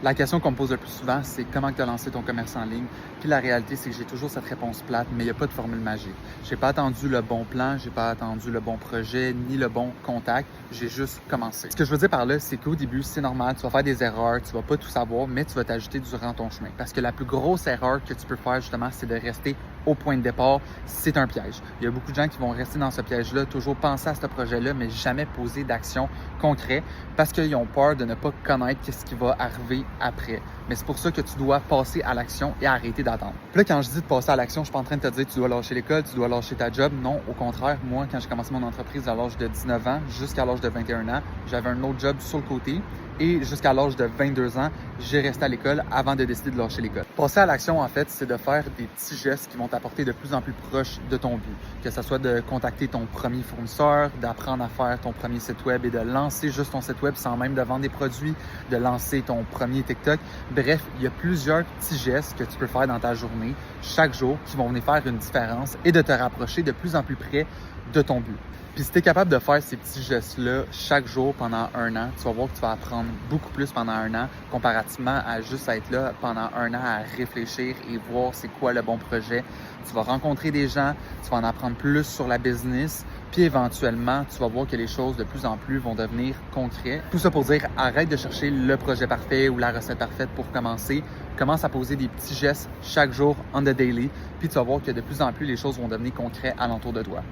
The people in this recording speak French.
La question qu'on me pose le plus souvent, c'est comment tu as lancé ton commerce en ligne. Puis la réalité, c'est que j'ai toujours cette réponse plate, mais il n'y a pas de formule magique. J'ai pas attendu le bon plan, j'ai pas attendu le bon projet, ni le bon contact. J'ai juste commencé. Ce que je veux dire par là, c'est qu'au début, c'est normal, tu vas faire des erreurs, tu vas pas tout savoir, mais tu vas t'ajouter durant ton chemin. Parce que la plus grosse erreur que tu peux faire, justement, c'est de rester au point de départ. C'est un piège. Il y a beaucoup de gens qui vont rester dans ce piège-là, toujours penser à ce projet-là, mais jamais poser d'action concrète parce qu'ils ont peur de ne pas connaître ce qui va arriver après. Mais c'est pour ça que tu dois passer à l'action et arrêter d'attendre. Puis là, quand je dis de passer à l'action, je suis pas en train de te dire que tu dois lâcher l'école, tu dois lâcher ta job. Non, au contraire, moi, quand j'ai commencé mon entreprise à l'âge de 19 ans jusqu'à l'âge de 21 ans, j'avais un autre job sur le côté. Et jusqu'à l'âge de 22 ans, j'ai resté à l'école avant de décider de lâcher l'école. Passer à l'action, en fait, c'est de faire des petits gestes qui vont t'apporter de plus en plus proche de ton but. Que ce soit de contacter ton premier fournisseur, d'apprendre à faire ton premier site web et de lancer juste ton site web sans même de vendre des produits, de lancer ton premier TikTok. Bref, il y a plusieurs petits gestes que tu peux faire dans ta journée, chaque jour, qui vont venir faire une différence et de te rapprocher de plus en plus près de ton but. Puis si tu es capable de faire ces petits gestes-là chaque jour pendant un an, tu vas voir que tu vas apprendre beaucoup plus pendant un an comparativement à juste être là pendant un an à réfléchir et voir c'est quoi le bon projet. Tu vas rencontrer des gens, tu vas en apprendre plus sur la business, puis éventuellement, tu vas voir que les choses de plus en plus vont devenir concrètes. Tout ça pour dire, arrête de chercher le projet parfait ou la recette parfaite pour commencer. Commence à poser des petits gestes chaque jour on the daily, puis tu vas voir que de plus en plus les choses vont devenir concrètes alentour de toi.